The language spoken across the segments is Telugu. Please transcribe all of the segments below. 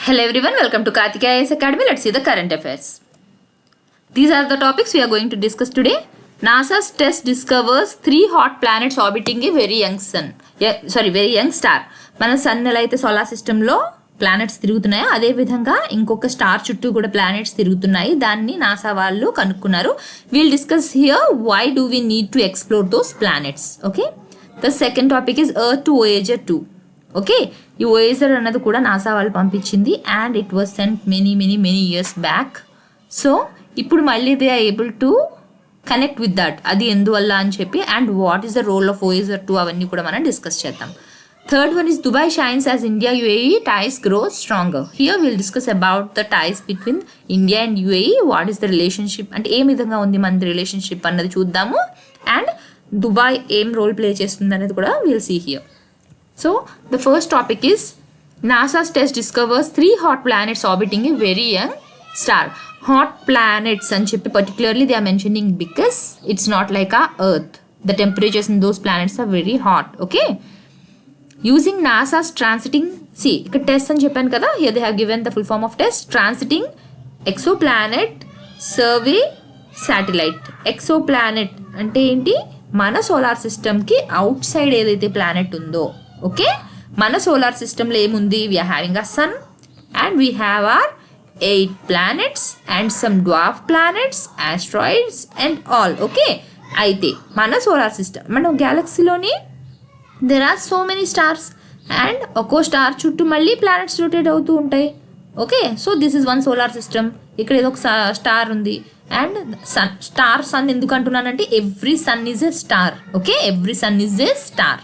Hello everyone, welcome to Karthika IAS Academy. Let's see the current affairs. These are the topics we are going to discuss today. NASA's test discovers 3 hot planets orbiting a very young sun. Very young star. మన సన్ ఎలా అయితే సోలార్ సిస్టంలో ప్లానెట్స్ తిరుగుతున్నాయో అదే విధంగా ఇంకొక స్టార్ చుట్టూ కూడా ప్లానెట్స్ తిరుగుతున్నాయి. దాన్ని నాసా వాళ్ళు కనుక్కున్నారు. We'll discuss here why do we need to explore those planets. Okay. The second topic is Earth to Voyager 2. Okay, ఈ వోయేజర్ అన్నది కూడా నాసా వాళ్ళు పంపించింది and it was sent many years back. So ఇప్పుడు మళ్ళీ they are able to connect with that. అది ఎందువల్ల అని చెప్పి and what is the role of Voyager 2 అవన్నీ కూడా మనం డిస్కస్ చేద్దాం. Third one is Dubai shines as India UAE ties grow stronger. Here will discuss about the ties between India and UAE. What is the relationship అంటే ఏ విధంగా ఉంది మన రిలేషన్షిప్ అన్నది చూద్దాము. అండ్ దుబాయ్ ఏం రోల్ ప్లే చేస్తుంది అనేది కూడా will see here. So the first topic is NASA's test discovers 3 hot planets orbiting a very young star. Hot planets and particularly they are mentioning because it's not like our Earth. The temperatures in those planets are very hot. Okay. Using NASA's transiting, see, test and Japan kada. Here they have given the full form of test. Transiting exoplanet survey satellite. Exoplanet అంటే ఏంటి? మన సోలార్ సిస్టమ్కి అవుట్ సైడ్ ఏదైతే ప్లానెట్ ఉందో, ఓకే, మన సోలార్ సిస్టంలో ఏముంది? We are having a son and we have are 8 planets and some dwarf planets, asteroids and all. Okay, అయితే మన సోలార్ సిస్టమ్, మన గ్యాలక్సీలోని there are so many stars and ఒక్కో స్టార్ చుట్టూ మళ్ళీ ప్లానెట్స్ రొటేట్ అవుతూ ఉంటాయి. Okay, so this is one solar system. ఇక్కడ ఏదో ఒక స్టార్ ఉంది అండ్ సన్ ఎందుకు అంటున్నానంటే every sun is a star. Okay, every sun is a star.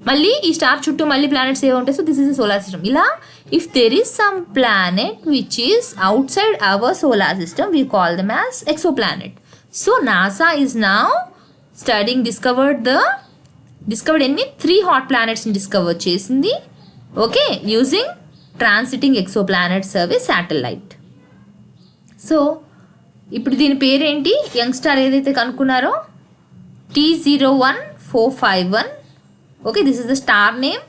మళ్ళీ ఈ స్టార్ చుట్టూ మళ్ళీ ప్లానెట్స్ ఏవో ఉంటాయి. So this is a solar system. ఇలా if there is some planet which is outside our solar system we call them as exoplanet. So NASA is now studying discovered ఎన్ని 3 హాట్ ప్లానెట్స్ని డిస్కవర్ చేసింది. Okay, using transiting exoplanet survey satellite. So ఇప్పుడు దీని పేరేంటి? యంగ్ స్టార్ ఏదైతే కనుక్కున్నారో T01451. Okay, this is the star name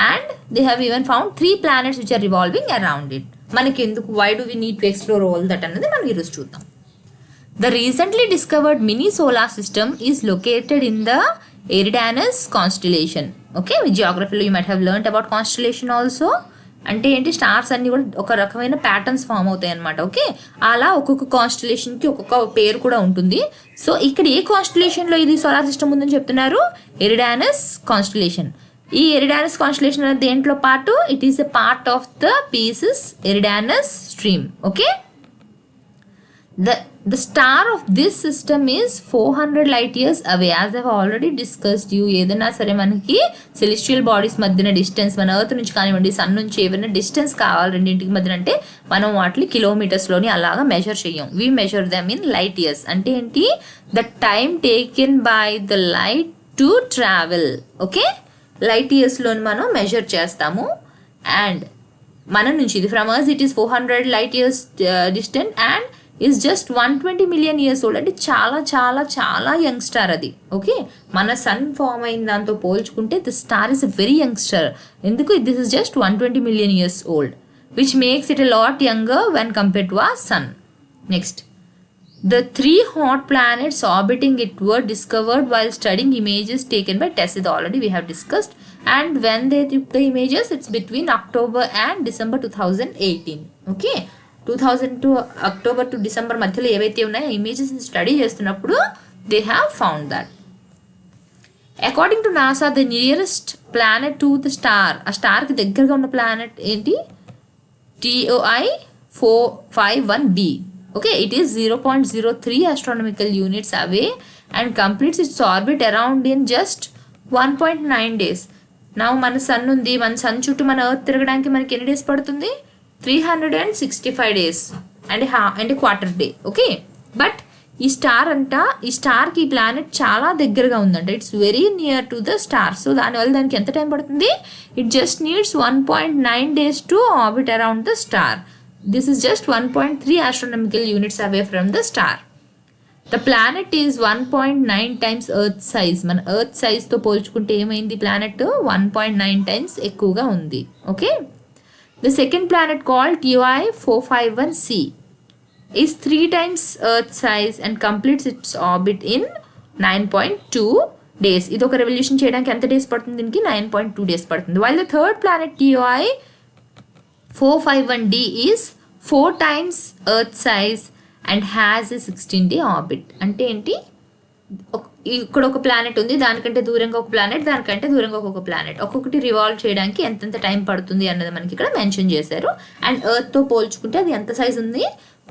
and they have even found 3 planets which are revolving around it. మనకి ఎందుకు, why do we need to explore all that అన్నది మనం ఈరోజు చూద్దాం. The recently discovered mini solar system is located in the Eridanus constellation. Okay, with geography you might have learnt about constellation also. అంటే ఏంటి? స్టార్స్ అన్ని కూడా ఒక రకమైన ప్యాటర్న్స్ ఫామ్ అవుతాయి అనమాట. ఓకే, అలా ఒక్కొక్క కాన్స్టలేషన్కి ఒక్కొక్క పేరు కూడా ఉంటుంది. సో ఇక్కడ ఏ కాన్స్టలేషన్లో ఇది సోలార్ సిస్టమ్ ఉందని చెప్తున్నారు? Eridanus constellation. ఈ ఎరిడానస్ కాన్స్టలేషన్ అనేది దేంట్లో part? It is a part of the Pisces Eridanus stream. Okay, the star of this system is 400 light years away. As I have already discussed you, ఏదైనా సరే మనకి సెలెస్టియల్ బాడీస్ మధ్యన డిస్టెన్స్, మన ఎర్త్ నుంచి కానివ్వండి సన్ నుంచి ఏమైనా డిస్టెన్స్ కావాలి రెండింటికి మధ్యన అంటే మనం వాటిని కిలోమీటర్స్లోని అలాగా మెజర్ చేయం. We measure them in light years. అంటే ఏంటి? The time taken by the light to travel. Okay, light ఇయర్స్లోని మనం మెజర్ చేస్తాము. అండ్ మన నుంచి ఇది from us it is 400 light years distant and is just 120 million years old. అంటే చాలా చాలా చాలా యంగ్ స్టార్ అది. ఓకే, మన సన్ ఫామ్ అయిన దాంతో పోల్చుకుంటే the star is a very young star. ఎందుకు? This is just 120 million years old which makes it a lot younger when compared to our sun. Next, the 3 hot planets orbiting it were discovered while studying images taken by TESS. It already we have discussed. And when they took the images, it's between October and December 2018. Okay, 2002 October to December మధ్యలో ఏవైతే ఉన్నాయో ఇమేజెస్ స్టడీ చేస్తున్నప్పుడు they have found that. According to NASA the nearest planet to the star, ఆ స్టార్కి దగ్గరగా ఉన్న ప్లానెట్ ఏంటి? TOI 451b. Okay, it is 0.03 astronomical units away and completes its orbit around in just 1.9 days. Now మన సన్ ఉంది, మన సన్ చుట్టూ మన ఎర్త్ తిరగడానికి మనకి ఎన్ని డేస్ పడుతుంది? 365 days and quarter day. Okay, but ఈ స్టార్కి ఈ ప్లానెట్ చాలా దగ్గరగా ఉందంట. It's very near to the star. So దానివల్ల దానికి ఎంత టైం పడుతుంది? It just needs 1.9 days to orbit around the star. This is just 1.3 astronomical units away from the star. The planet is 1.9 times Earth size. మన ఎర్త్ సైజ్తో పోల్చుకుంటే ఏమైంది? ప్లానెట్ 1.9 times ఎక్కువగా ఉంది. Okay, The second planet called TOI 451c is 3 times Earth size and completes its orbit in 9.2 days. ఇది ఒక రెవల్యూషన్ చేయడానికి ఎంత డేస్ పడుతుంది? దీనికి 9.2 డేస్ పడుతుంది. While the third planet TOI 451d is 4 times Earth size and has a 16-day orbit. అంటే ఏంటి? ఇక్కడ ఒక ప్లానెట్ ఉంది, దానికంటే దూరంగా ఒక ప్లానెట్, దానికంటే దూరంగా ఒక ప్లానెట్, ఒక్కొక్కటి రివాల్వ్ చేయడానికి ఎంతెంత టైం పడుతుంది అన్నది మనకి ఇక్కడ మెన్షన్ చేశారు. అండ్ ఎర్త్తో పోల్చుకుంటే అది ఎంత సైజ్ ఉంది?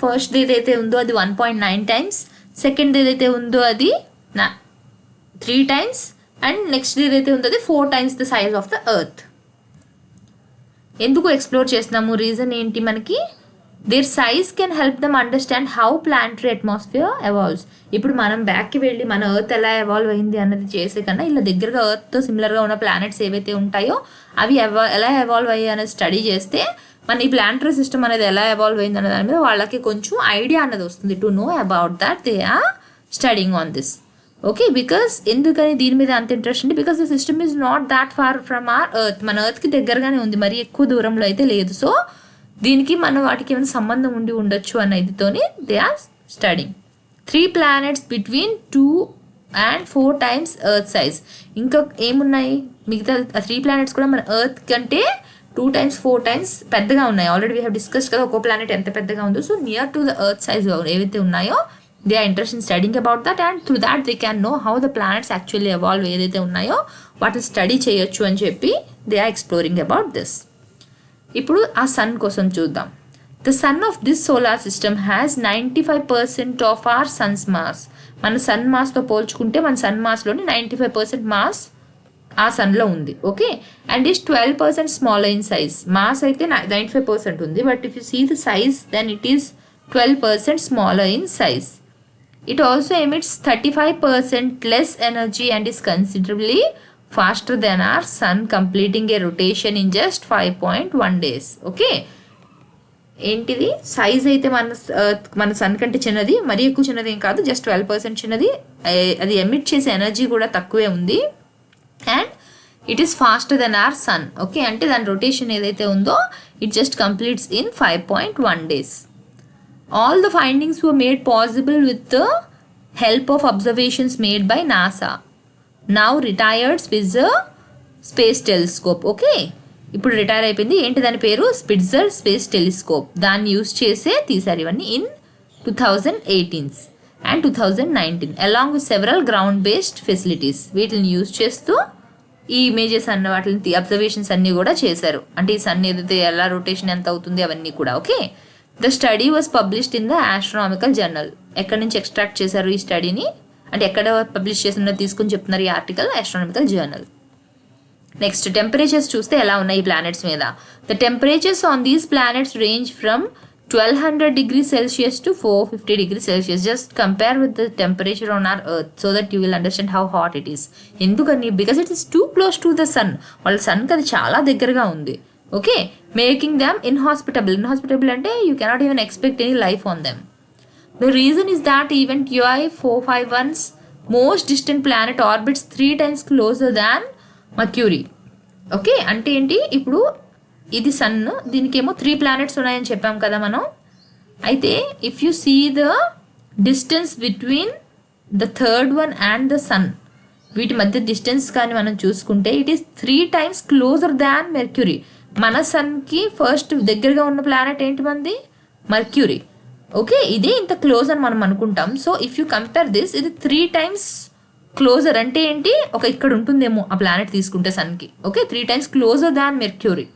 ఫస్ట్ ఏదైతే ఉందో అది 1.9 టైమ్స్, సెకండ్ ఏదైతే ఉందో అది 3 టైమ్స్, అండ్ నెక్స్ట్ ఏదైతే ఉందో అది 4 times the size of the Earth. ఎందుకు ఎక్స్ప్లోర్ చేస్తున్నాము? రీజన్ ఏంటి మనకి? Their size can help them understand how planetary atmosphere evolves. ఇప్పుడు మనం బ్యాక్కి వెళ్ళి మన ఎర్త్ ఎలా ఎవాల్వ్ అయింది అన్నది చేసే కన్నా ఇలా దగ్గరగా ఎర్త్తో సిమిలర్గా ఉన్న ప్లానెట్స్ ఏవైతే ఉంటాయో అవి ఎలా ఎవాల్వ్ అయ్యాయి అనేది స్టడీ చేస్తే మన ఈ ప్లానటరీ సిస్టమ్ అనేది ఎలా ఎవాల్వ్ అయింది అనే దాని మీద వాళ్ళకి కొంచెం ఐడియా అన్నది వస్తుంది. To know about that they are studying on this. Okay, because ఎందుకని దీని మీద అంత ఇంట్రెస్ట్ ఉంది? Because the system is not that far from our Earth. మన ఎర్త్కి దగ్గరగానే ఉంది, మరి ఎక్కువ దూరంలో అయితే లేదు. సో దీనికి మన వాటికి ఏమైనా సంబంధం ఉండి ఉండొచ్చు అన్న ఇదితోని they are studying. 3 planets between 2 and 4 times earth size. ఇంకా ఏమున్నాయి? మిగతా 3 planets కూడా మన ఎర్త్ కంటే 2 times 4 times పెద్దగా ఉన్నాయి. ఆల్రెడీ వీ హ్యావ్ డిస్కస్డ్ కదా ఒక్కో ప్లానెట్ ఎంత పెద్దగా ఉందో. So near to the Earth size ఏవైతే ఉన్నాయో they are interest in studying about that, and through that they can know how the planets actually evolve ఏదైతే ఉన్నాయో వాటిని స్టడీ చేయొచ్చు అని చెప్పి they are exploring about this. ఇప్పుడు ఆ సన్ కోసం చూద్దాం. The sun of this solar system has 95% of our sun's mass. మన సన్ మాస్తో పోల్చుకుంటే మన సన్ మాస్లోని 95% మాస్ ఆ సన్లో ఉంది. Okay, and is 12% smaller in size. Mass అయితే 95% ఉంది, but if you see the size then it is 12% smaller in size. It also emits 35% less energy and is considerably faster than our sun, completing a rotation in just 5.1 days. Okay. ఏంటిది? సైజ్ అయితే మన సన్ కంటే చిన్నది, మరీ ఎక్కువ చిన్నది ఏం కాదు, జస్ట్ 12% చిన్నది. అది ఎమిట్ చేసే ఎనర్జీ కూడా తక్కువే ఉంది, and it is faster than our sun. Okay, అంటే దాని రొటేషన్ ఏదైతే ఉందో it just completes in 5.1 days. All the findings were made possible with the help of observations made by NASA, now retired Spitzer Space Telescope. Okay, ఇప్పుడు రిటైర్ అయిపోయింది. ఏంటి దాని పేరు? Spitzer space telescope. దాన్ని యూజ్ చేసే తీసారు ఇవన్నీ in 2018 and 2019 along with several ground based facilities. వీటిని యూజ్ చేస్తూ ఈ ఇమేజెస్ అన్న వాటిని అబ్జర్వేషన్స్ అన్నీ కూడా చేశారు. అంటే ఈ సన్ ఏదైతే ఎలా రొటేషన్ ఎంత అవుతుంది అవన్నీ కూడా. Okay, the study was published in the astronomical journal. ఎక్కడి నుంచి ఎక్స్ట్రాక్ట్ చేశారు ఈ స్టడీని, అంటే ఎక్కడ పబ్లిష్ చేసిన తీసుకుని చెప్తున్నారు ఈ article? Astronomical journal. Next temperatures చూస్తే ఎలా ఉన్నాయి ఈ ప్లానెట్స్ మీద. The temperatures on these planets range from 1200 degrees Celsius to 450 degrees Celsius. Just compare with the temperature on our earth so that you will understand how hot it is. ఎందుకని? Because it is too close to the sun. వాళ్ళ సన్కి అది చాలా దగ్గరగా ఉంది. Okay, making them inhospitable. Inhospitable అంటే you cannot even expect any life on them. The reason is that even TOI 451's most distant planet orbits 3 times closer than Mercury. Okay, అంటే ఏంటి? ఇప్పుడు ఇది సన్, దీనికేమో 3 planets ఉన్నాయని చెప్పాం కదా మనం. అయితే if you see the distance between the third one and the sun, వీటి మధ్య డిస్టెన్స్ కానీ మనం చూసుకుంటే it is 3 times closer than Mercury. మన సన్కి ఫస్ట్ దగ్గరగా ఉన్న ప్లానెట్ ఏంటి మనది? మర్క్యూరీ. ఓకే, ఇదే ఇంత క్లోజ్ అని మనం అనుకుంటాం. So if you compare this, ఇది 3 times క్లోజర్. అంటే ఏంటి? ఒక ఇక్కడ ఉంటుందేమో ఆ ప్లానెట్ తీసుకుంటే సన్కి. Okay, 3 times closer than Mercury.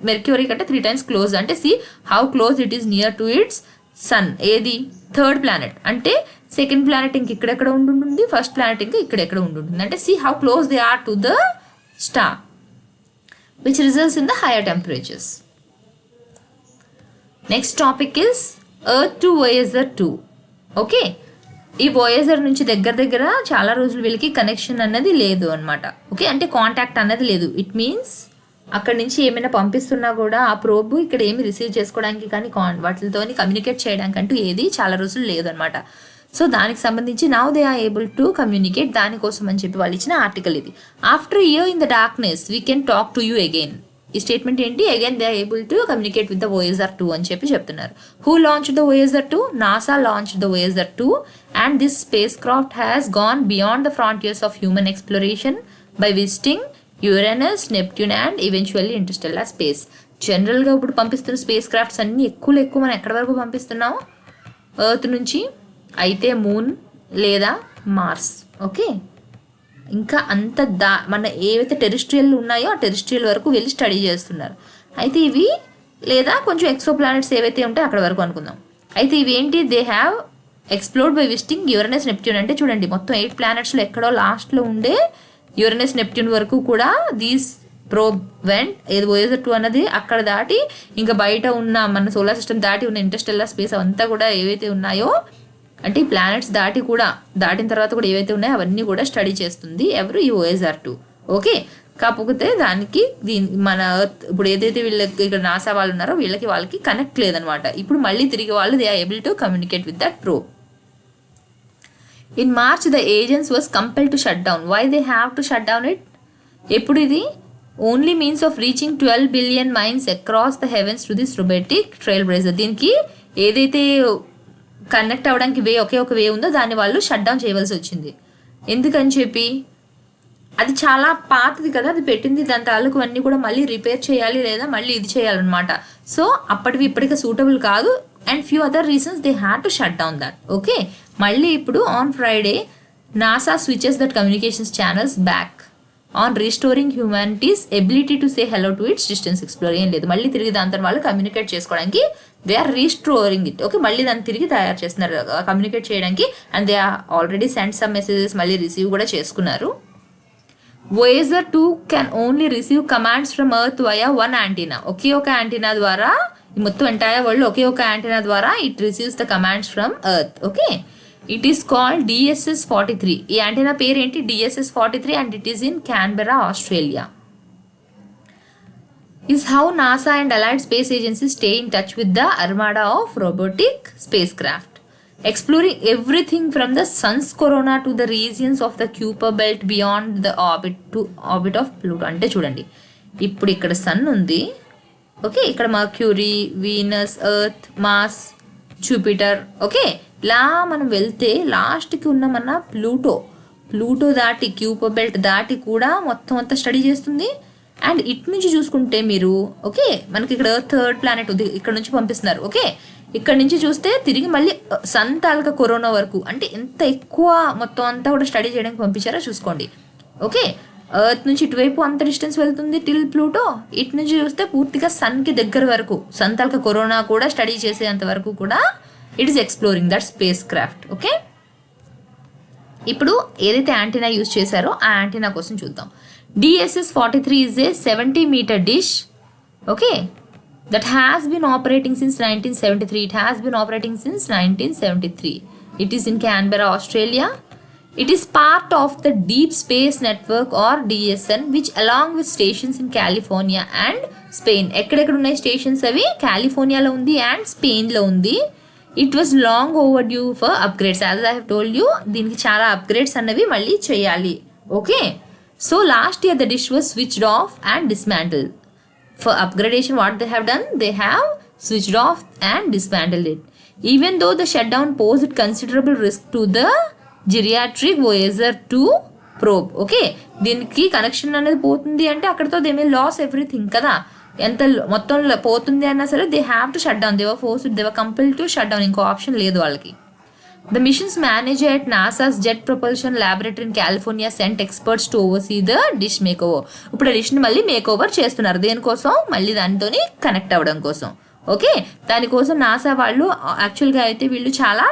Mercury కంటే 3 times క్లోజ్. అంటే see how close it is near to its sun. ఏది? Third planet. అంటే సెకండ్ ప్లానెట్ ఇంక ఇక్కడెక్కడ ఉండుంటుంది, ఫస్ట్ ప్లానెట్ ఇంకా ఇక్కడెక్కడ ఉండుంటుంది. అంటే see how close they are to the star, which results in the higher temperatures. Next topic is Earth to Voyager 2. Okay, ఈ వోయేజర్ నుంచి దగ్గర చాలా రోజులు వీళ్ళకి కనెక్షన్ అన్నది లేదు అనమాట. ఓకే, అంటే కాంటాక్ట్ అన్నది లేదు. ఇట్ మీన్స్ అక్కడి నుంచి ఏమైనా పంపిస్తున్నా కూడా ఆ ప్రోబ్ ఇక్కడ ఏమి రిసీవ్ చేసుకోవడానికి కానీ వాటితో కమ్యూనికేట్ చేయడానికి అంటూ ఏది చాలా రోజులు లేదనమాట. సో దానికి సంబంధించి now they are able to communicate, దానికోసం అని చెప్పి వాళ్ళు ఇచ్చిన ఆర్టికల్ ఇది. After year in the darkness we can talk to you again. ఈ స్టేట్మెంట్ ఏంటి? Again they are able to communicate with the Voyager 2 అని చెప్తున్నారు. Who launch the Voyager 2? NASA launch the Voyager 2 and this spacecraft has gone beyond the frontiers of human exploration by visiting Uranus, Neptune and eventually Interstellar space. జనరల్గా ఇప్పుడు పంపిస్తున్న స్పేస్ క్రాఫ్ట్స్ అన్నీ ఎక్కువ మనం ఎక్కడి వరకు పంపిస్తున్నాము? ఎర్త్ నుంచి, అయితే మూన్ లేదా మార్స్. ఓకే, ఇంకా అంత మన ఏవైతే టెరిస్ట్రియల్ ఉన్నాయో ఆ టెరిస్ట్రియల్ వరకు వెళ్ళి స్టడీ చేస్తున్నారు. అయితే ఇవి లేదా కొంచెం ఎక్సో ప్లానెట్స్ ఏవైతే ఉంటాయో అక్కడ వరకు అనుకుందాం. అయితే ఇవి ఏంటి? They have explored by visiting Uranus, Neptune. అంటే చూడండి, మొత్తం 8 ప్లానెట్స్లో ఎక్కడో లాస్ట్లో ఉండే యురేనస్, నెప్ట్యూన్ వరకు కూడా దీస్ ప్రోబ్ వెంట్. ఏది Voyager 2 అన్నది అక్కడ దాటి ఇంకా బయట ఉన్న మన సోలార్ సిస్టమ్ దాటి ఉన్న ఇంటర్స్టెల్లార్ స్పేస్ అంతా కూడా ఏవైతే ఉన్నాయో, అంటే ఈ ప్లానెట్స్ దాటిన తర్వాత కూడా ఏవైతే ఉన్నాయో అవన్నీ కూడా స్టడీ చేస్తుంది ఎవరు? ఈ Voyager 2. ఓకే, కాకపోతే దానికి మన ఎర్త్ ఇప్పుడు ఏదైతే వీళ్ళకి ఇక్కడ నాసా వాళ్ళు ఉన్నారో వాళ్ళకి కనెక్ట్ లేదనమాట. ఇప్పుడు మళ్ళీ తిరిగి వాళ్ళు they are able to communicate with that probe. In March the agency was compelled to shut down. Why they have to shut down it? ఎప్పుడు ఇది? Only means of reaching 12 billion miles across the heavens to this robotic trailblazer. దీనికి ఏదైతే కనెక్ట్ అవ్వడానికి ఒకే ఒక వే ఉందో దాన్ని వాళ్ళు షట్ డౌన్ చేయవలసి వచ్చింది. ఎందుకని చెప్పి? అది చాలా పాతది కదా, అది పెట్టింది, దాని తాలూకు అన్నీ కూడా మళ్ళీ రిపేర్ చేయాలి లేదా మళ్ళీ ఇది చేయాలన్నమాట. సో అప్పటివి ఇప్పటికే సూటబుల్ కాదు. And few other reasons they had to shut down that. Okay, మళ్ళీ ఇప్పుడు on Friday NASA switches that communications channels back on restoring humanity's ability to say hello to its distance explore. ఏం లేదు, మళ్ళీ తిరిగి దాంతో వాళ్ళు కమ్యూనికేట్ చేసుకోవడానికి they are restoring it. Okay, మళ్ళీ దాన్ని తిరిగి తయారు చేస్తున్నారు కమ్యూనికేట్ చేయడానికి. And they are already send some messages, మళ్ళీ రిసీవ్ కూడా చేసుకున్నారు. Voyager 2 can only receive commands from Earth via one antenna. ఒకే ఒక యాంటీనా ద్వారా, మొత్తం ఎంటైర్ వరల్డ్ ఒకే ఒక యాంటీనా ద్వారా it receives the commands from earth. Okay, it is called DSS-43. ఈ యాంటీనా పేరు ఏంటి? DSS-43 and it is in Canberra, Australia. Is how NASA and allied space agencies stay in touch with the armada of robotic spacecraft, exploring everything from the sun's corona to the regions of the Kuiper belt beyond the orbit of Pluto. అంటే చూడండి, ఇప్పుడు ఇక్కడ సన్ ఉంది. ఓకే, ఇక్కడ Mercury, Venus, Earth, Mars, Jupiter. Okay, ఇలా మనం వెళ్తే లాస్ట్కి ఉన్న మన ప్లూటో దాటి క్యూపర్ బెల్ట్ దాటి కూడా మొత్తం అంతా స్టడీ చేస్తుంది. అండ్ ఇటు నుంచి చూసుకుంటే మీరు, ఓకే, మనకి ఇక్కడ థర్డ్ ప్లానెట్ ఉంది, ఇక్కడ నుంచి పంపిస్తున్నారు. ఓకే, ఇక్కడ నుంచి చూస్తే తిరిగి మళ్ళీ సన్ తాలూకా కరోనా వరకు, అంటే ఎంత ఎక్కువ మొత్తం అంతా కూడా స్టడీ చేయడానికి పంపించారో చూసుకోండి. ఓకే, ఎర్త్ నుంచి ఇటువైపు అంత డిస్టెన్స్ వెళ్తుంది టిల్ ప్లూటో. ఇటు నుంచి చూస్తే పూర్తిగా సన్కి దగ్గర వరకు, సన్ తాలూకా కరోనా కూడా స్టడీ చేసేంత వరకు కూడా it is exploring that space craft. Okay, ఇప్పుడు ఏదైతే యాంటీనా యూజ్ చేశారో ఆ యాంటీనా కోసం చూద్దాం. DSS-43 is a 70-meter dish, okay, that has been operating since 1973. It has been operating since 1973. It is in Canberra, Australia. It is part of the Deep Space Network or DSN, which along with stations in California and Spain. ఎక్కడెక్కడ ఉన్నాయి స్టేషన్స్? అవి కాలిఫోర్నియాలో ఉంది అండ్ స్పెయిన్లో ఉంది. It was long over due for upgrades. As I have told you, దీనికి చాలా అప్గ్రేడ్స్ అన్నవి మళ్ళీ చేయాలి. Okay, so last year the dish was switched off and dismantled. For upgradation, what they have done? They have switched off and dismantled it. Even though the shutdown posed considerable risk to the geriatric Voyager 2 probe. Okay, దీనికి కనెక్షన్ అనేది పోతుంది అంటే అక్కడతో దే మే లాస్ ఎవ్రీథింగ్ కదా. ఎంత మొత్తం పోతుంది అన్నా సరే they have to shut down. They were compelled to shut down. ఇంకో ఆప్షన్ లేదు వాళ్ళకి. The mission's manager at NASA's Jet Propulsion Laboratory in California sent experts to oversee the dish makeover. ఇప్పుడు ఆ డిష్ని మళ్ళీ మేకోవర్ చేస్తున్నారు. దేనికోసం? మళ్ళీ దానితోని కనెక్ట్ అవ్వడం కోసం. ఓకే, దానికోసం నాసా వాళ్ళు యాక్చువల్గా అయితే వీళ్ళు చాలా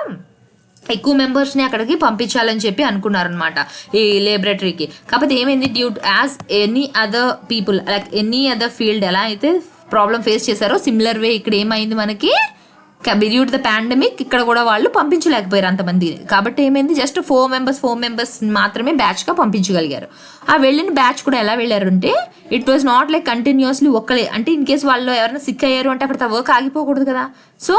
ఎక్కువ మెంబర్స్ని అక్కడికి పంపించాలని చెప్పి అనుకున్నారనమాట ఈ లేబొరేటరీకి. కాకపోతే ఏమైంది? Due as any other people like any other field ఎలా అయితే ప్రాబ్లం ఫేస్ చేశారో సిమిలర్ వే ఇక్కడ ఏమైంది మనకి? డ్యూ టు ద పాండమిక్ ఇక్కడ కూడా వాళ్ళు పంపించలేకపోయారు అంతమంది. కాబట్టి ఏమైంది? జస్ట్ 4 మెంబర్స్ మాత్రమే బ్యాచ్గా పంపించగలిగారు. ఆ వెళ్ళిన బ్యాచ్ కూడా ఎలా వెళ్ళారు అంటే it was not like continuously ఒక్కలే. అంటే ఇన్ కేసు వాళ్ళు ఎవరైనా సిక్ అయ్యారు అంటే అక్కడ వర్క్ ఆగిపోకూడదు కదా. సో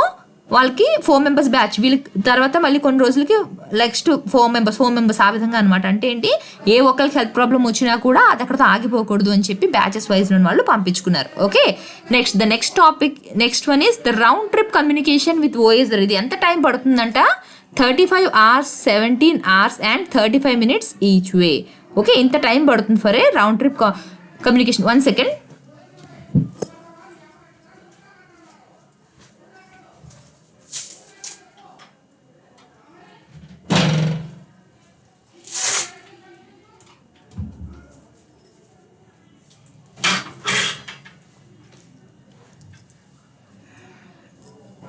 వాళ్ళకి 4 మెంబర్స్ బ్యాచ్, వీళ్ళకి తర్వాత మళ్ళీ కొన్ని రోజులకి నెక్స్ట్ 4 మెంబర్స్ ఆ విధంగా అనమాట. అంటే ఏంటి, ఏ ఒక్కరికి హెల్త్ ప్రాబ్లం వచ్చినా కూడా అది అక్కడతో ఆగిపోకూడదు అని చెప్పి బ్యాచెస్ వైజ్ వాళ్ళు పంపించుకున్నారు. Okay, next topic, next one is the round trip communication with OSR. ఇది ఎంత టైం పడుతుందంట, 35 hours, 17 hours and 35 minutes each way. Okay, ఇంత టైం పడుతుంది for a round trip communication. 1 second.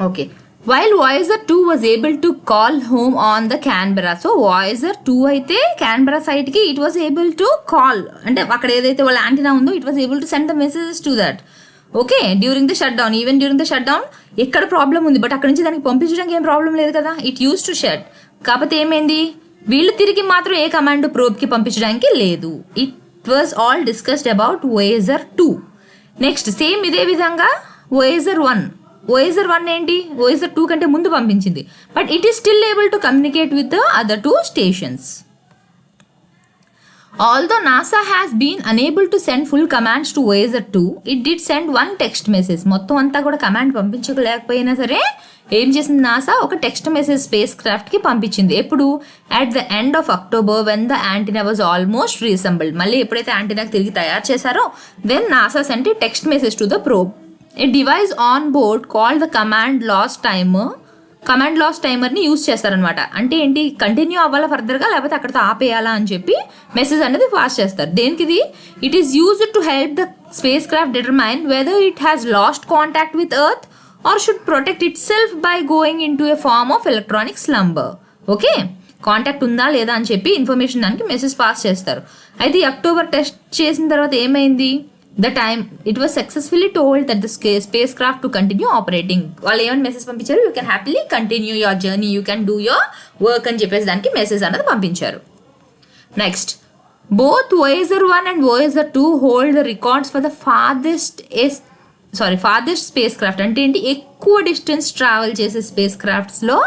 Okay. While Voyager 2 was able to call home on the Canberra. So Voyager 2 అయితే Canberra site కి it was able to call, అంటే అక్కడ ఏదైతే వాళ్ళ యాంటీనా ఉందో it was able to send the messages to that. Okay, during the shut down, even during the shut down ఎక్కడ ప్రాబ్లం ఉంది, బట్ అక్కడ నుంచి దానికి పంపించడానికి ఏం ప్రాబ్లం లేదు కదా, ఇట్ యూస్ టు షట్. కాకపోతే ఏమైంది, వీళ్ళు తిరిగి మాత్రం ఏ కమాండ్ ప్రోబ్కి పంపించడానికి లేదు. It was all discussed about Voyager 2. Next same ఇదే విధంగా Voyager 1 ఏంటి, Voyager 2 కంటే ముందు పంపించింది, but it is still able to communicate with the other 2 stations. Although NASA has been unable to send full commands to Voyager 2, it did send one text message. మొత్తం అంతా కూడా కమాండ్ పంపించలేకపోయినా సరే ఏం చేసింది నాసా, ఒక టెక్స్ట్ మెసేజ్ స్పేస్ క్రాఫ్ట్కి పంపించింది. ఎప్పుడు, at the end of October when the antenna was almost reassembled. మళ్ళీ ఎప్పుడైతే యాంటీనాకి తిరిగి తయారు చేశారో then NASA sent a text message to the probe. A device on board called the command loss టైమర్ని యూజ్ చేస్తారనమాట. అంటే ఏంటి, కంటిన్యూ అవ్వాలా ఫర్దర్గా లేకపోతే అక్కడితో ఆపేయాలా అని చెప్పి మెసేజ్ అనేది పాస్ చేస్తారు. దేనికి ఇది, it is used to help the spacecraft determine whether it has lost contact with Earth or should protect itself by going into a form of electronic slumber. Okay, contact ఉందా లేదా అని చెప్పి ఇన్ఫర్మేషన్ దానికి మెసేజ్ పాస్ చేస్తారు. అయితే ఈ అక్టోబర్ టెస్ట్ చేసిన తర్వాత ఏమైంది, the time it was successfully told that the space craft to continue operating. వాళ్ళు ఏమైనా మెసేజ్ పంపించారు, you can happily continue your journey, you can do your work అని చెప్పేసి దానికి మెసేజ్ అనేది పంపించారు. Next, both Voyager 1 and Voyager 2 hold the records for the farthest space craft. అంటే ఏంటి, ఎక్కువ డిస్టెన్స్ ట్రావెల్ చేసే స్పేస్ క్రాఫ్ట్స్లో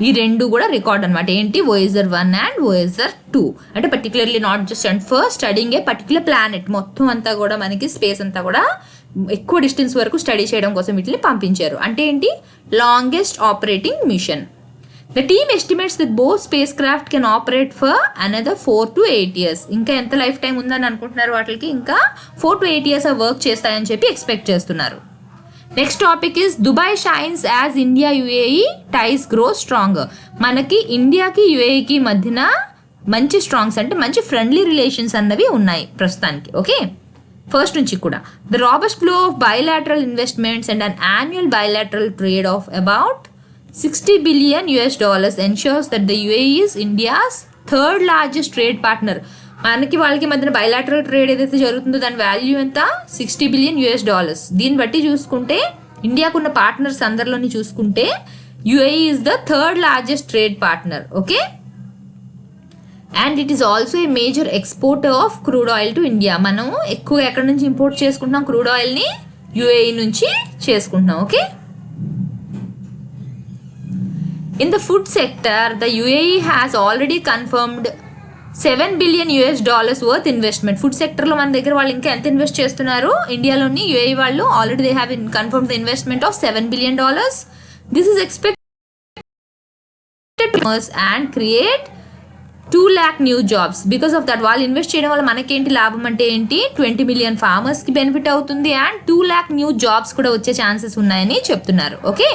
ఈ రెండు కూడా రికార్డ్ అనమాట. ఏంటి, Voyager 1 and Voyager 2. అంటే particularly not just and for studying A particular planet, మొత్తం అంతా కూడా మనకి స్పేస్ అంతా కూడా ఎక్కువ డిస్టెన్స్ వరకు స్టడీ చేయడం కోసం వీటిని పంపించారు. అంటే ఏంటి, longest operating mission. The team estimates that both spacecraft can operate for another 4 to 8 years. ఇంకా ఎంత లైఫ్ టైం ఉందని అనుకుంటున్నారు వాటికి, ఇంకా 4 to 8 years వర్క్ చేస్తాయని చెప్పి ఎక్స్పెక్ట్ చేస్తున్నారు. Next topic is Dubai shines as India UAE ties grow strong. మనకి ఇండియాకి యుఏఈకి మధ్యన మంచి స్ట్రాంగ్స్ అంటే మంచి ఫ్రెండ్లీ రిలేషన్స్ అన్నవి ఉన్నాయి ప్రస్తుతానికి. ఓకే, ఫస్ట్ నుంచి కూడా the robust flow of bilateral investments and an annual bilateral trade of about $60 billion ensures that the UAE is India's third largest trade partner. మనకి వాళ్ళకి మధ్యన బైలాటరల్ ట్రేడ్ ఏదైతే జరుగుతుందో దాని వాల్యూ ఎంత, $60 billion. దీన్ని బట్టి చూసుకుంటే ఇండియాకున్న పార్ట్నర్స్ అందరిలోని చూసుకుంటే UAE is the third largest trade partner. Okay, and it is also a major exporter of crude oil to India. మనం ఎక్కువ ఎక్కడి నుంచి ఇంపోర్ట్ చేసుకుంటున్నాం, క్రూడ్ ఆయిల్ని UAE నుంచి చేసుకుంటున్నాం. Okay, in the food sector, the UAE has already confirmed $7 billion worth investment. Food సెక్టర్లో మన దగ్గర వాళ్ళు ఇంకా ఎంత ఇన్వెస్ట్ చేస్తున్నారు, ఇండియాలోని UAE వాళ్ళు already they have confirm the investment of $7 billion. This is expected and create 2 lakh new jobs. Because of that వాళ్ళు ఇన్వెస్ట్ చేయడం వల్ల మనకేంటి లాభం అంటే ఏంటి, 20 million ఫార్మర్స్కి బెనిఫిట్ అవుతుంది అండ్ 2 lakh న్యూ జాబ్స్ కూడా వచ్చే ఛాన్సెస్ ఉన్నాయని చెప్తున్నారు. Okay,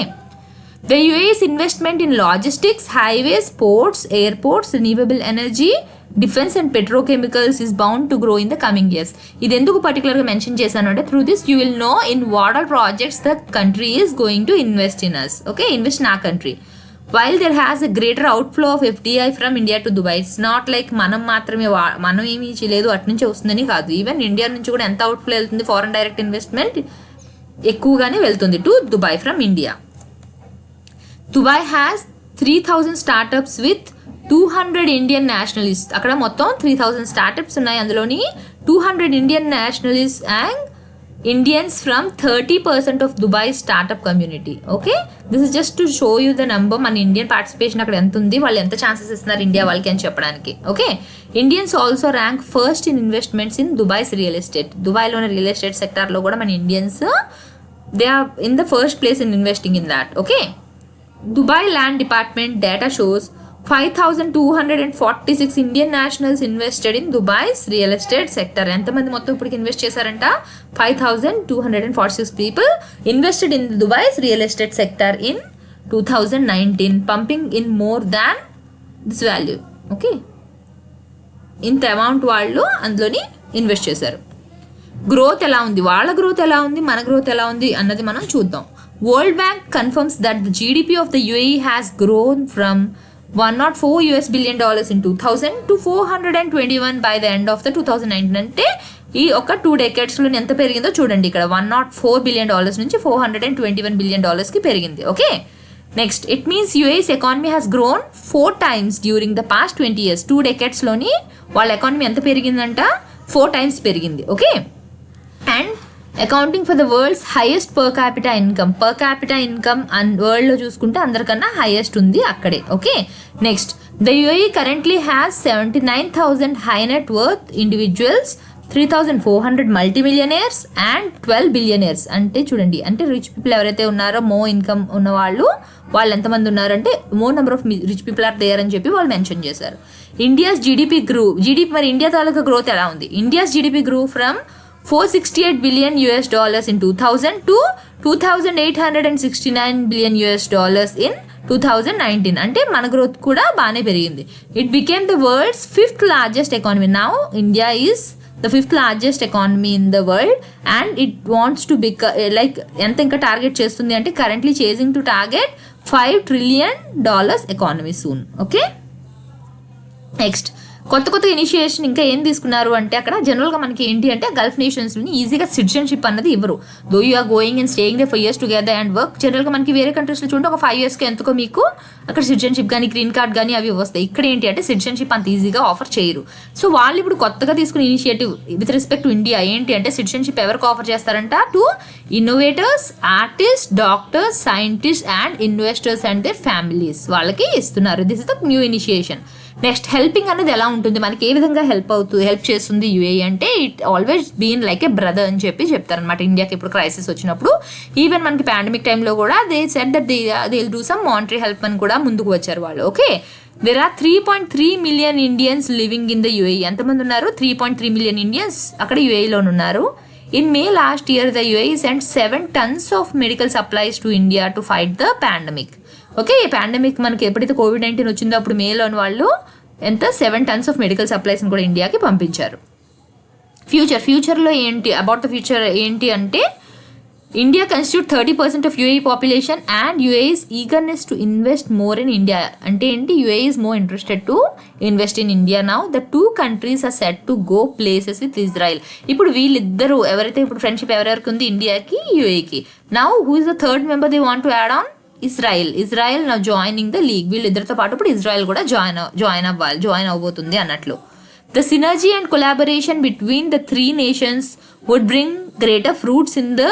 the UAE's investment in logistics, highways, ports, airports, renewable energy, defense and petrochemicals is bound to grow in the coming years. ఇది ఎందుకు పర్టికులర్గా మెన్షన్ చేశాను అంటే, through this you will know in what all projects the country is going to invest in us. Okay, invest in our country. While there has a greater outflow of FDI from India to Dubai, it's not like మనం మాత్రమే మనం ఏమీ చేయలేదు అటు నుంచే వస్తుందని కాదు, ఈవెన్ ఇండియా నుంచి కూడా ఎంత అవుట్ఫ్లో వెళ్తుంది, ఫారెన్ డైరెక్ట్ ఇన్వెస్ట్మెంట్ ఎక్కువగానే వెళ్తుంది to Dubai from India. Dubai has 3,000 startups with 200 Indian Nationalist. అక్కడ మొత్తం 3,000 స్టార్టప్స్ ఉన్నాయి, అందులోని 200 Indian Nationalist and Indians from 30% of Dubai startup community. Okay, this is just to show you the number. మన ఇండియన్ పార్టిసిపేషన్ అక్కడ ఎంత ఉంది, వాళ్ళు ఎంత ఛాన్సెస్ ఇస్తున్నారు ఇండియా వాళ్ళకి అని చెప్పడానికి. Okay, Indians also rank first in investments in Dubai's real estate. దుబాయ్లోని రియల్ ఎస్టేట్ సెక్టార్లో కూడా మన Indians they are in the first place in investing in that. Okay, Dubai Land Department data shows 5,246 Indian nationals invested in Dubai's real estate sector. ఎంతమంది మొత్తం ఇప్పటికి ఇన్వెస్ట్ చేశారంట? 5,246 people invested in Dubai's real estate sector in 2019, pumping in more than this value. Okay, ఇంత అమౌంట్ వాళ్ళు అందులోని ఇన్వెస్ట్ చేశారు. గ్రోత్ ఎలా ఉంది, వాళ్ళ గ్రోత్ ఎలా ఉంది, మన గ్రోత్ ఎలా ఉంది అన్నది మనం చూద్దాం. World Bank confirms that the GDP of the UAE has grown from $104 billion in 2000 to 421 by the end of the 2019. అంటే ఈ ఒక 2 decadesలో ఎంత పెరిగిందో చూడండి. ఇక్కడ $104 billion నుంచి $421 billion కి పెరిగింది. Okay, next, it means UAE's economy has grown 4 times during the past 20 years. 2 decadesలోని వాళ్ళ ఎకానమీ ఎంత పెరిగిందంట? 4 times పెరిగింది. Okay, and accounting for the world's highest per capita income and వరల్డ్లో చూసుకుంటే అందరికన్నా హైయెస్ట్ ఉంది అక్కడే. Okay, next, the UAE currently has 79,000 high net worth individuals, 3,400 multi millionaires and 12 billionaires. అంటే చూడండి, అంటే రిచ్ పీపుల్ ఎవరైతే ఉన్నారో మో ఇన్కమ్ ఉన్న వాళ్ళు ఎంతమంది ఉన్నారంటే more number of rich people are there అని చెప్పి వాళ్ళు మెన్షన్ చేశారు. ఇండియాస్ జీడిపి మరి ఇండియా తాలూకా గ్రోత్ ఎలా ఉంది? India's GDP grew from $468 billion in 2000 to $2,869 billion in 2019. అంటే మన గ్రోత్ కూడా బాగానే పెరిగింది. It became the world's 5th largest economy. Now India is the 5th largest economy in the world and it wants to become like ఎంత ఇంకా టార్గెట్ చేస్తుంది అంటే currently chasing to target $5 trillion economy soon. Okay, next, కొత్త ఇనిషియేషన్ ఇంకా ఏం తీసుకున్నారు అంటే అక్కడ జనరల్గా మనకి ఏంటి అంటే గల్ఫ్ నేషన్స్ని ఈజీగా సిటిజన్షిప్ అన్నది ఇవ్వరు. Though you are going and staying there for years together and work. జనరల్గా మనకి వేరే కంట్రీస్లో చూడండి ఒక 5 yearsకి ఎంతకో మీకు అక్కడ సిటిజన్షిప్ కానీ గ్రీన్ కార్డ్ కానీ అవి వస్తాయి. ఇక్కడ ఏంటి అంటే సిటిజన్షిప్ అంత ఈజీగా ఆఫర్ చేయరు. సో వాళ్ళు ఇప్పుడు కొత్తగా తీసుకున్న initiative with respect to India ఏంటి అంటే సిటిజన్షిప్ ఎవరికి ఆఫర్ చేస్తారంట? To innovators, artist, doctors, scientist and investors and their families వాళ్ళకి ఇస్తున్నారు. This is the new initiation. Next, helping అనేది ఎలా ఉంటుంది, మనకి ఏ విధంగా హెల్ప్ చేస్తుంది యూఏఈ అంటే it always been like a brother అని చెప్పి చెప్తారనమాట. ఇండియాకి ఇప్పుడు క్రైసిస్ వచ్చినప్పుడు ఈవెన్ మనకి పాండమిక్ టైంలో కూడా they said that they will do some monetary help అని కూడా ముందుకు వచ్చారు వాళ్ళు. Okay, there are 3.3 million Indians living in the UAE. ఎంతమంది ఉన్నారు? 3.3 million ఇండియన్స్ అక్కడ యూఏఈలోనే ఉన్నారు. In May last year the UAE sent 7 tons of medical supplies to India to fight the pandemic. Okay, ఈ పాండమిక్ మనకి ఎప్పుడైతే COVID-19 వచ్చిందో అప్పుడు మేలోని వాళ్ళు 7 tons ఆఫ్ మెడికల్ సప్లైస్ని కూడా ఇండియాకి పంపించారు. ఫ్యూచర్లో ఏంటి అబౌట్ ద ఫ్యూచర్ ఏంటి అంటే India constitute 30% of UAE population and UAE's eagerness to invest more in India. అంటే ఏంటి? UAE is more interested to invest in India now. The 2 countries are set to go places with Israel. ఇప్పుడు వీళ్ళిద్దరూ ఎవరైతే ఇప్పుడు ఫ్రెండ్షిప్ ఎవరెవరికి ఉంది ఇండియాకి యూఏఈకి, now who is the 3rd member they want to add on? Israel నా జాయినింగ్ ద లీగ్. వీళ్ళిద్దరితో పాటు ఇప్పుడు ఇజ్రాయెల్ కూడా జాయిన్ అవబోతుంది అన్నట్లు. The synergy and collaboration between the 3 nations would bring greater fruits in the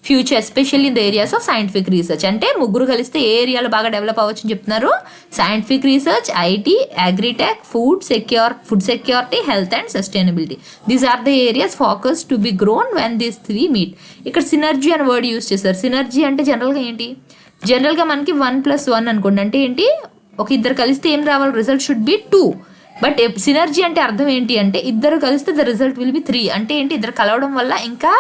future especially in the areas of scientific research. అంటే ముగ్గురు కలిస్తే ఏ ఏరియాలో బాగా డెవలప్ అవ్వచ్చు అని చెప్తున్నారు? Scientific research, IT, agritech, food security, health and sustainability. These are the areas focus to be grown when these 3 meet. ఇక్కడ సినర్జీ అనే వర్డ్ యూస్ చేస్తారు. సినర్జీ అంటే జనరల్గా ఏంటి? జనరల్గా మనకి 1+1 అనుకోండి. అంటే ఏంటి? ఒక ఇద్దరు కలిస్తే ఏం రావాలి? Result should be 2. But synergy అంటే అర్థం ఏంటి అంటే ఇద్దరు కలిస్తే ద రిజల్ట్ విల్ బి 3. అంటే ఏంటి? ఇద్దరు కలవడం వల్ల ఇంకా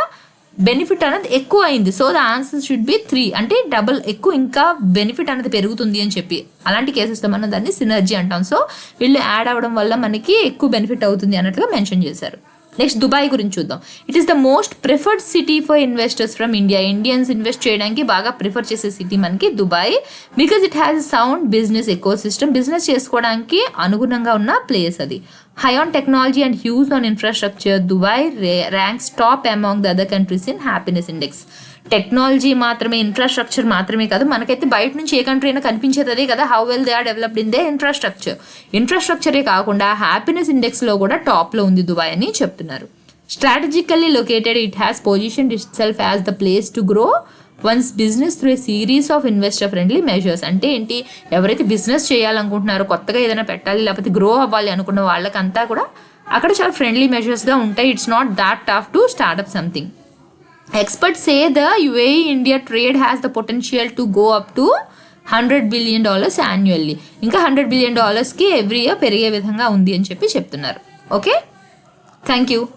బెనిఫిట్ అనేది ఎక్కువ అయింది. So the answer should be 3. అంటే డబుల్ ఎక్కువ ఇంకా బెనిఫిట్ అనేది పెరుగుతుంది అని చెప్పి అలాంటి కేసెస్లో మనం దాన్ని సినర్జీ అంటాం. సో వీళ్ళు యాడ్ అవ్వడం వల్ల మనకి ఎక్కువ బెనిఫిట్ అవుతుంది అన్నట్టుగా మెన్షన్ చేశారు. నెక్స్ట్, దుబాయ్ గురించి చూద్దాం. It is the most preferred city for investors from India. Indians invest చేయడానికి బాగా ప్రిఫర్ చేసే సిటీ మనకి Dubai. Because it has sound business eco system. Business చేసుకోవడానికి అనుగుణంగా ఉన్న ప్లేస్ అది. High on technology and huge on infrastructure, Dubai ranks top among the other countries in happiness index. Technology మాత్రమే, ఇన్ఫ్రాస్ట్రక్చర్ మాత్రమే కాదు, మనకైతే బయట నుంచి ఏ కంట్రీ అయినా కనిపించేది అదే కదా, how well they are developed in they ఇన్ఫ్రాస్ట్రక్చరే కాకుండా హ్యాపీనెస్ ఇండెక్స్లో కూడా టాప్లో ఉంది దుబాయ్ అని చెప్తున్నారు. Strategically located, it has positioned itself as the place to grow one's business through a series of investor friendly measures. అంటే ఏంటి, ఎవరైతే బిజినెస్ చేయాలనుకుంటున్నారో, కొత్తగా ఏదైనా పెట్టాలి లేకపోతే గ్రో అవ్వాలి అనుకున్న వాళ్ళకంతా కూడా అక్కడ చాలా ఫ్రెండ్లీ మెజర్స్గా ఉంటాయి. It's not that tough to start up something. Experts say the UAE India trade has the potential to go up to $100 billion annually. ఇంకా $100 billion ఎవ్రీ ఇయర్ పెరిగే విధంగా ఉంది అని చెప్పి చెప్తున్నారు. Okay, thank you.